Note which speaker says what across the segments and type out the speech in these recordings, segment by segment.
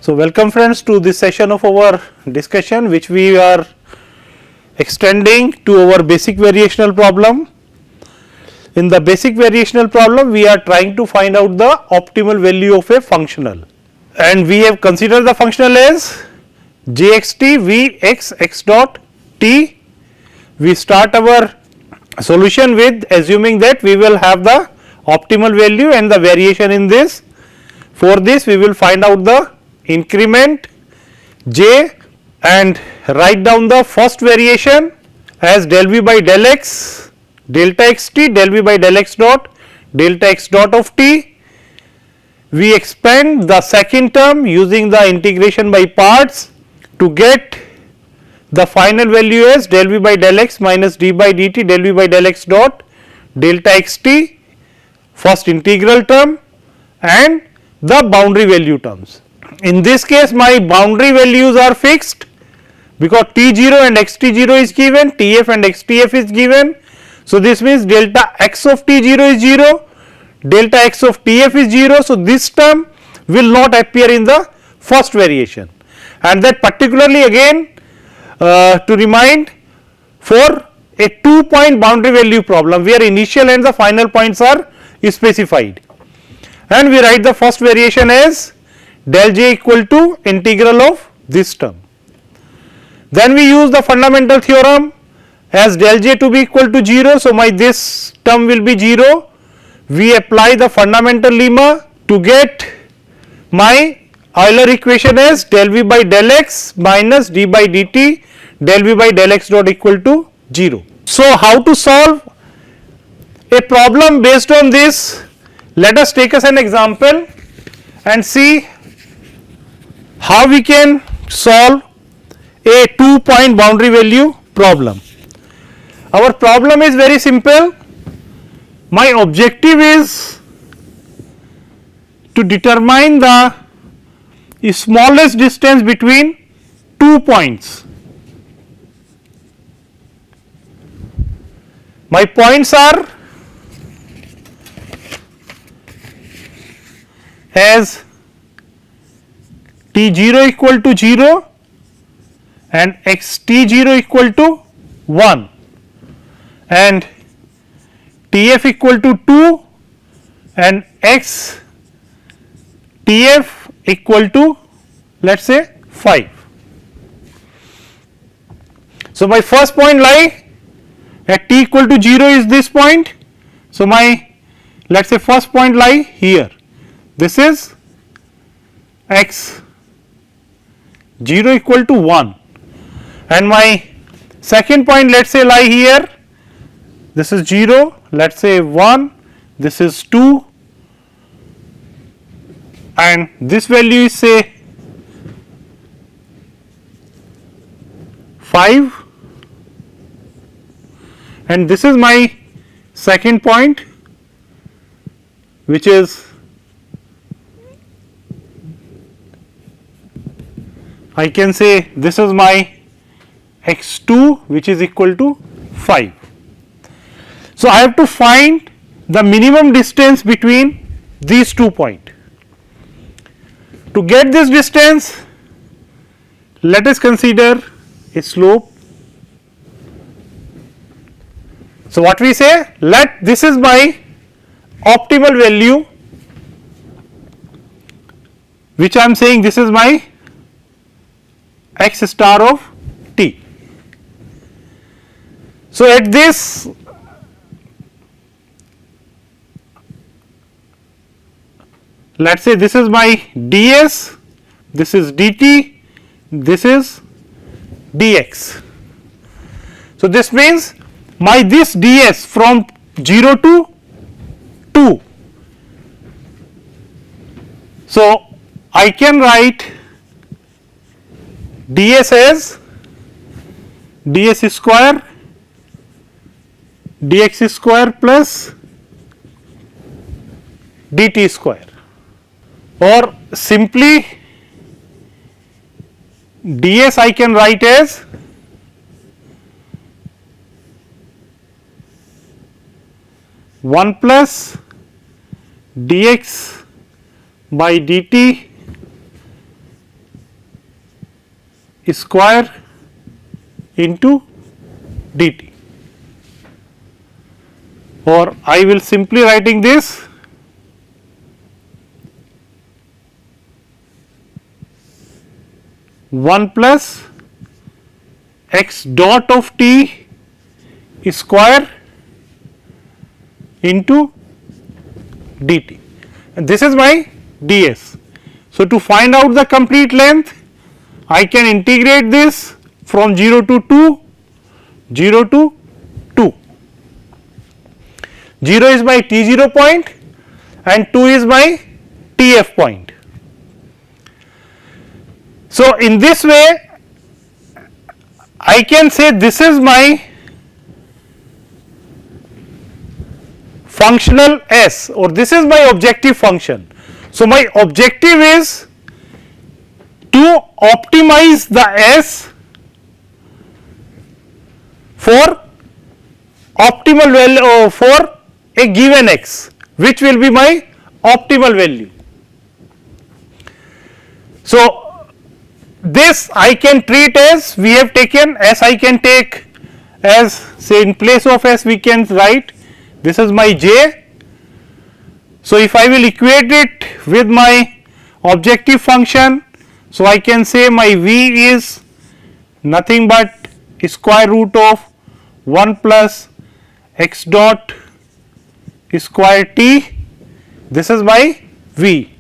Speaker 1: So, welcome friends to this session of our discussion, which we are extending to our basic variational problem. In the basic variational problem, we are trying to find out the optimal value of a functional, and we have considered the functional as jxt v x x dot t. We start our solution with assuming that we will have the optimal value and the variation in this. For this, we will find out the increment j and write down the first variation as del v by del x delta x t, del v by del x dot delta x dot of t. We expand the second term using the integration by parts to get the final value as del v by del x minus d by dt del v by del x dot delta x t, first integral term, and the boundary value terms. In this case, my boundary values are fixed because T0 and XT0 is given, TF and XTF is given. So, this means delta x of T0 is 0, delta x of TF is 0. So, this term will not appear in the first variation, and that particularly again to remind for a 2-point boundary value problem where initial and the final points are specified, and we write the first variation as del j equal to integral of this term. Then we use the fundamental theorem as del j to be equal to 0. So, my this term will be 0. We apply the fundamental lemma to get my Euler equation as del v by del x minus d by dt del v by del x dot equal to 0. So, how to solve a problem based on this? Let us take as an example and see how we can solve a 2-point boundary value problem. Our problem is very simple. My objective is to determine the smallest distance between 2 points. My points are as T0 equal to 0 and XT0 equal to 1 and TF equal to 2 and XTF equal to, let us say, 5. So, my first point lie at t equal to 0 is this point. So, my let us say first point lie here, this is x 0 equal to 1, and my second point let us say lie here, this is 0, let us say 1, this is 2, and this value is say 5, and this is my second point, which is I can say this is my x2, which is equal to 5. So, I have to find the minimum distance between these 2 points. To get this distance, let us consider a slope. So, what we say, let this is my optimal value, which I am saying this is my x star of t. So, at this let us say this is my ds, this is dt, this is dx. So, this means my this ds from 0 to 2. So, I can write ds as ds square dx square plus dt square, or simply ds I can write as one plus dx by dt square into dt, or I will simply writing this one plus x dot of t square into dt, and this is my ds. So, to find out the complete length, I can integrate this from 0 to 2, 0 to 2. 0 is my T0 point and 2 is my TF point. So, in this way I can say this is my functional S, or this is my objective function. So, my objective is to optimize the S for optimal value for a given x, which will be my optimal value. So, this I can treat as, we have taken S, I can take as, say, in place of S we can write this is my J. So, if I will equate it with my objective function, so I can say my V is nothing but square root of 1 plus x dot square t, this is my V.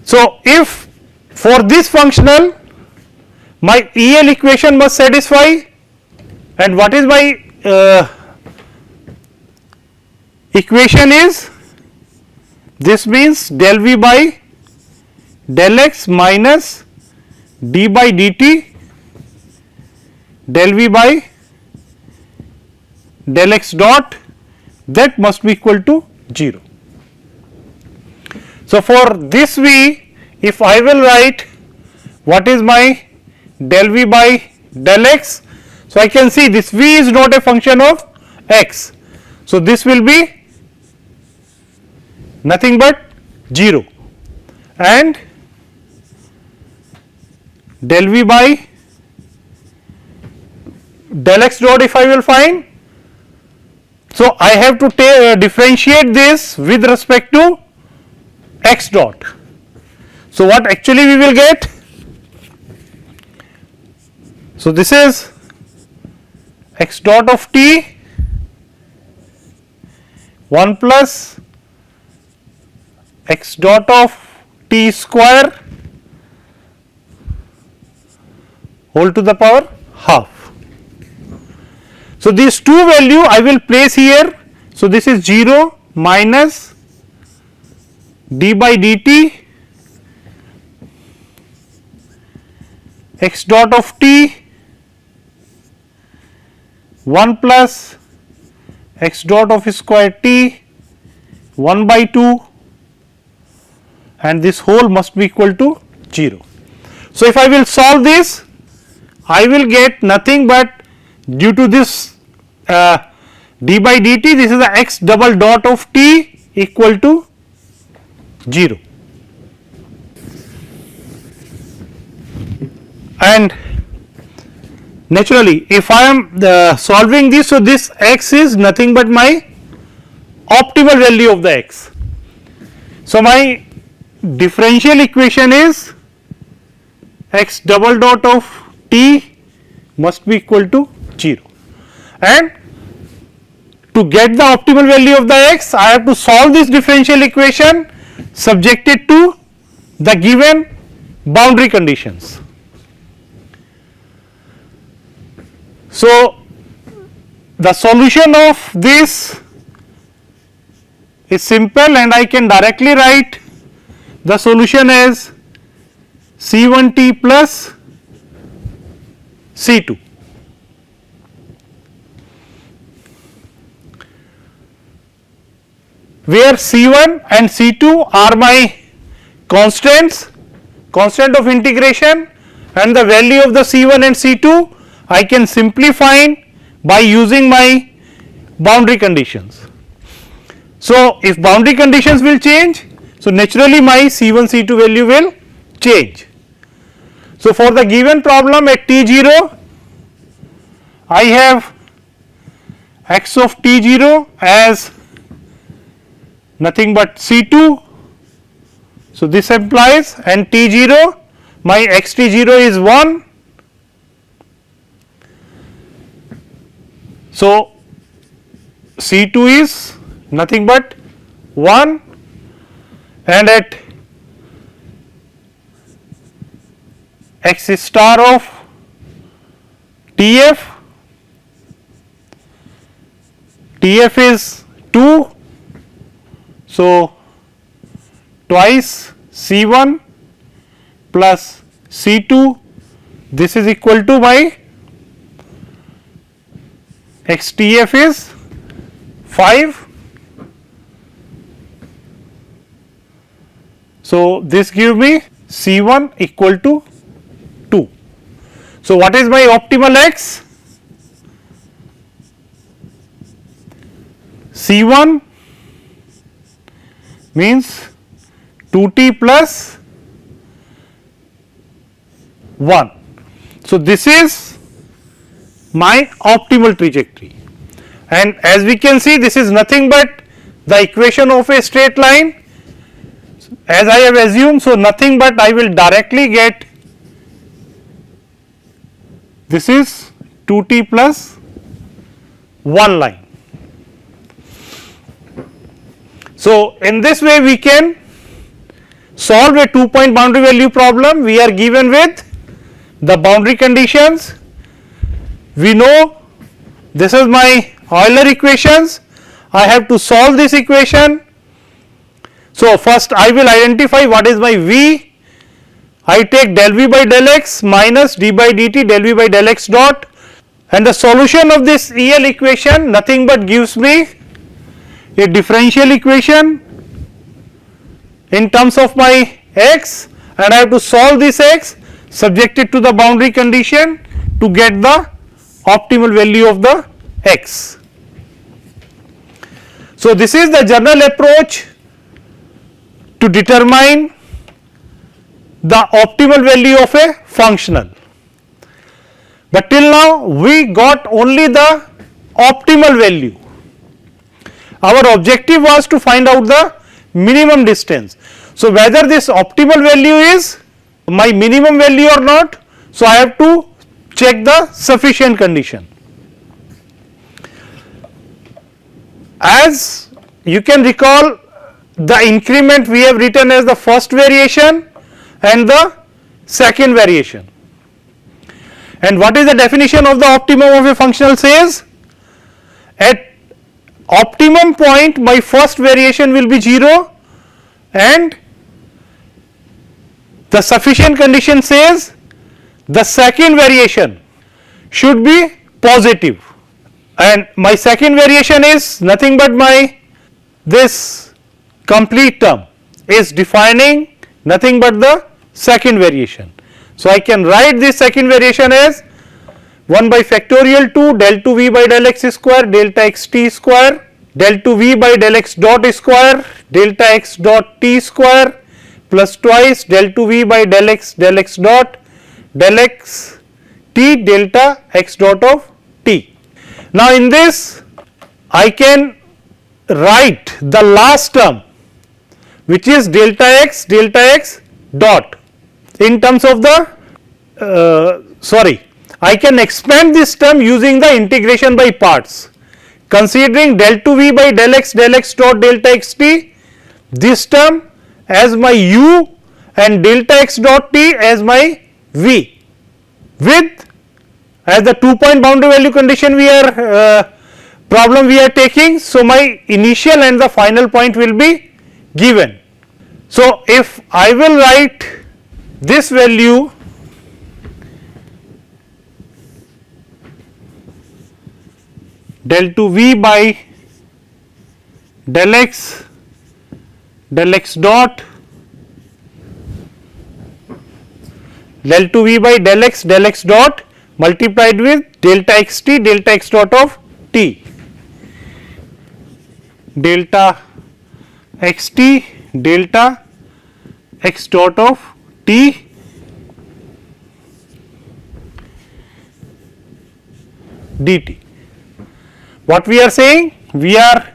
Speaker 1: So, if for this functional my EL equation must satisfy, and what is my equation is, this means del V by del x minus d by dt del V by del x dot, that must be equal to 0. So, for this V, if I will write what is my del V by del x, so I can see this V is not a function of x. So, this will be nothing but 0, and del V by del x dot if I will find. So, I have to differentiate this with respect to x dot. So, what actually we will get? So, this is x dot of t 1 plus x dot of t square whole to the power half. So, these two value I will place here. So, this is 0 minus d by dt x dot of t 1 plus x dot of square t 1 by 2, and this whole must be equal to 0. So, if I will solve this, I will get nothing but, due to this d by dt, this is the x double dot of t equal to 0. And naturally, if I am solving this, so this x is nothing but my optimal value of the x. So, my differential equation is x double dot of t must be equal to 0, and to get the optimal value of the x, I have to solve this differential equation subjected to the given boundary conditions. So, the solution of this is simple, and I can directly write the solution as C1t plus C2. Where C1 and C2 are my constants, constant of integration, and the value of the C1 and C2 I can simply find by using my boundary conditions. So, if boundary conditions will change, so naturally my C1 C2 value will change. So, for the given problem at t0, I have x of t0 as nothing but C2. So, this implies and t0 my x t0 is 1. So, C2 is nothing but 1 and at x star of TF, TF is 2. So, twice C1 plus C2, this is equal to my XTF is 5. So, this gives me C1 equal to 2. So, what is my optimal X? C1 means 2t plus 1. So, this is my optimal trajectory, and as we can see, this is nothing but the equation of a straight line as I have assumed. So, nothing but I will directly get this is 2t plus 1 line. So, in this way we can solve a 2-point boundary value problem. We are given with the boundary conditions. We know this is my Euler equations. I have to solve this equation. So, first I will identify what is my V. I take del V by del x minus d by dt del V by del x dot, and the solution of this EL equation nothing but gives me a differential equation in terms of my x, and I have to solve this x subjected to the boundary condition to get the optimal value of the x. So, this is the general approach to determine the optimal value of a functional, but till now we got only the optimal value. Our objective was to find out the minimum distance. So, whether this optimal value is my minimum value or not, so I have to check the sufficient condition. As you can recall, the increment we have written as the first variation and the second variation. And what is the definition of the optimum of a functional says? At optimum point my first variation will be 0 and the sufficient condition says the second variation should be positive, and my second variation is nothing but my this complete term is defining nothing but the second variation. So, I can write this second variation as 1 by factorial 2 del 2 v by del x square delta x t square del 2 v by del x dot square delta x dot t square plus twice del 2 v by del x dot del x t delta x dot of t. Now, in this I can write the last term which is delta x dot in terms of the I can expand this term using the integration by parts, considering del 2 v by del x dot delta x t, this term as my u and delta x dot t as my v, with as the 2-point boundary value condition we are problem we are taking. So, my initial and the final point will be given. So, if I will write this value del 2 v by del x dot del 2 v by del x dot multiplied with delta x dot of t, delta x delta x dot of t dt. What we are saying? We are,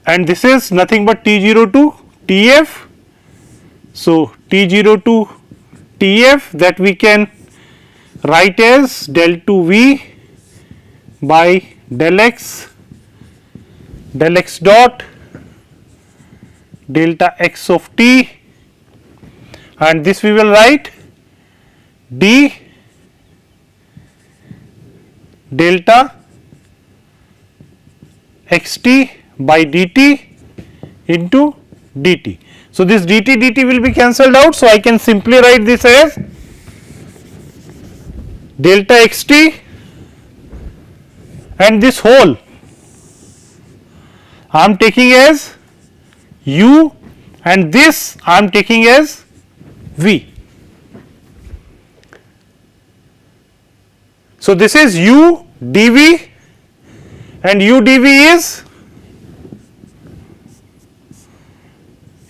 Speaker 1: and this is nothing but T0 to Tf. So, T0 to Tf, that we can write as del 2V by del x dot delta x of t, and this we will write d delta xt by dt into dt. So, this dt will be cancelled out. So, I can simply write this as delta xt, and this whole I am taking as u, and this I am taking as v. So, this is u dv, and u dv is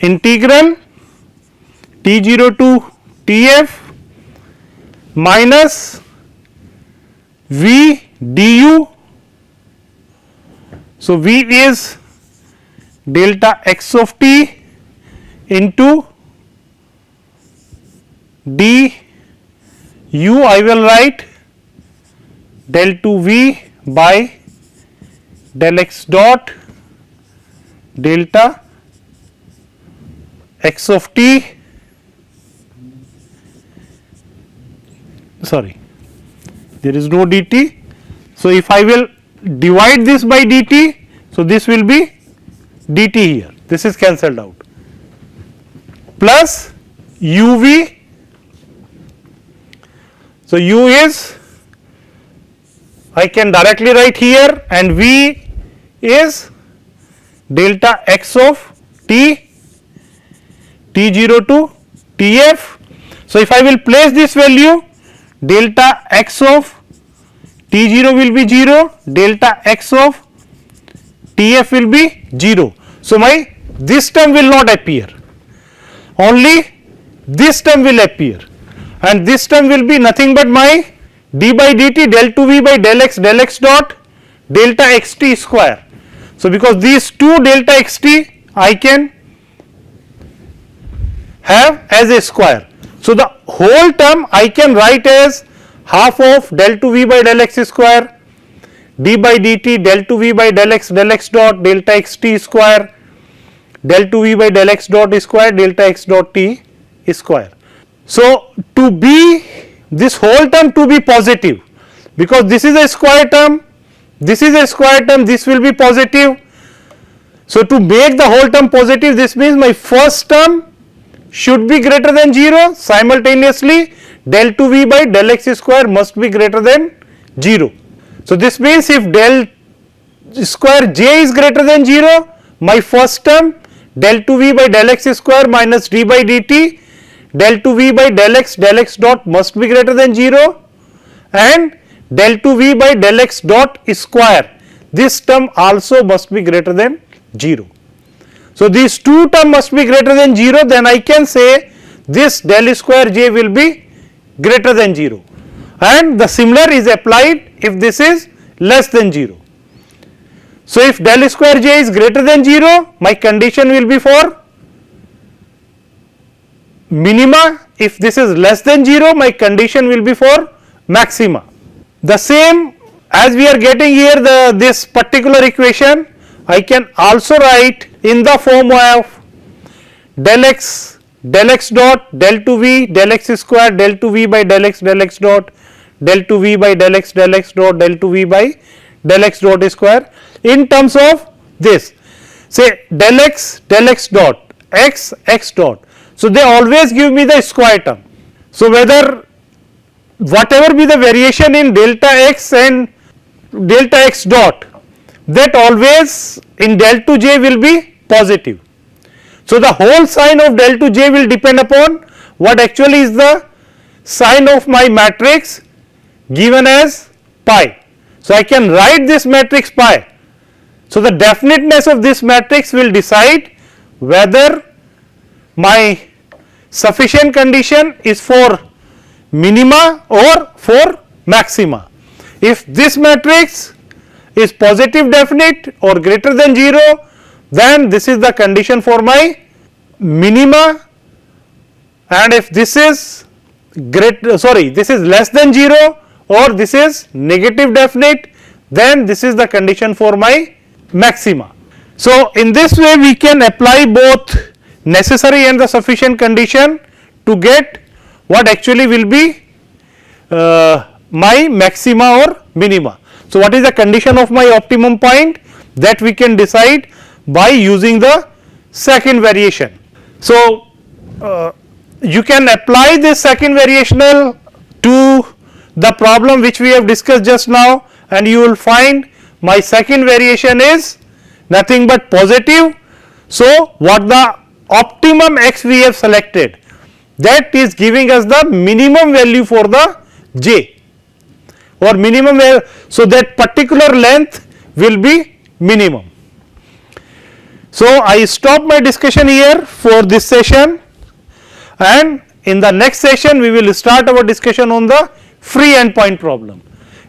Speaker 1: integral T0 to Tf minus v du. So, v is delta x of t into d u, I will write del 2v by del x dot delta x of t, sorry, there is no dt. So, if I will divide this by dt, so this will be dt here, this is cancelled out, plus uv. So, u is, I can directly write here, and v is delta x of t, T0 to Tf. So, if I will place this value, delta x of T0 will be 0, delta x of Tf will be 0. So, my this term will not appear, only this term will appear, and this term will be nothing but my d by dt del 2v by del x dot delta xt square. So, because these two delta xt I can have as a square. So, the whole term I can write as half of del 2v by del x square d by dt del 2v by del x dot delta xt square del 2v by del x dot square delta x dot t square. So, to be this whole term to be positive, because this is a square term, this is a square term, this will be positive. So, to make the whole term positive, this means my first term should be greater than 0, simultaneously del 2v by del x square must be greater than 0. So, this means if del square j is greater than 0, my first term del 2v by del x square minus d by dt del 2v by del x dot must be greater than 0, and del 2v by del x dot square, this term also must be greater than 0. So, these two term must be greater than 0, then I can say this del square j will be greater than 0, and the similar is applied if this is less than 0. So, if del square j is greater than 0, my condition will be for minima. If this is less than 0, my condition will be for maxima. The same as we are getting here this particular equation, I can also write in the form of del x dot del 2v del x square del 2v by del x dot del 2v by del x dot del 2v by del x dot square in terms of this, say del x dot x dot. So, they always give me the square term. So, whether whatever be the variation in delta x and delta x dot, that always in del 2j will be positive. So, the whole sign of del 2j will depend upon what actually is the sign of my matrix given as pi. So, I can write this matrix pi. So, the definiteness of this matrix will decide whether my sufficient condition is for minima or for maxima. If this matrix is positive definite or greater than 0, then this is the condition for my minima, and if this is this is less than 0 or this is negative definite, then this is the condition for my maxima. So, in this way we can apply both necessary and the sufficient condition to get what actually will be my maxima or minima. So, what is the condition of my optimum point, that we can decide by using the second variation. So, you can apply this second variational to the problem which we have discussed just now, and you will find my second variation is nothing but positive. So, what the optimum x we have selected, that is giving us the minimum value for the j or minimum value. So, that particular length will be minimum. So, I stop my discussion here for this session, and in the next session we will start our discussion on the free endpoint problem.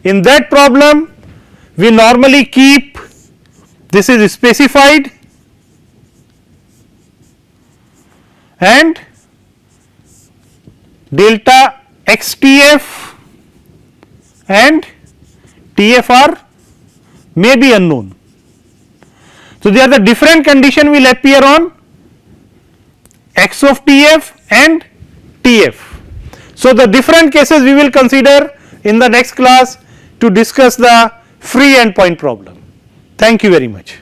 Speaker 1: In that problem we normally keep, this is specified and delta xtf and tf are may be unknown. So, they are the different condition will appear on x of tf and tf. So, the different cases we will consider in the next class to discuss the free endpoint problem. Thank you very much.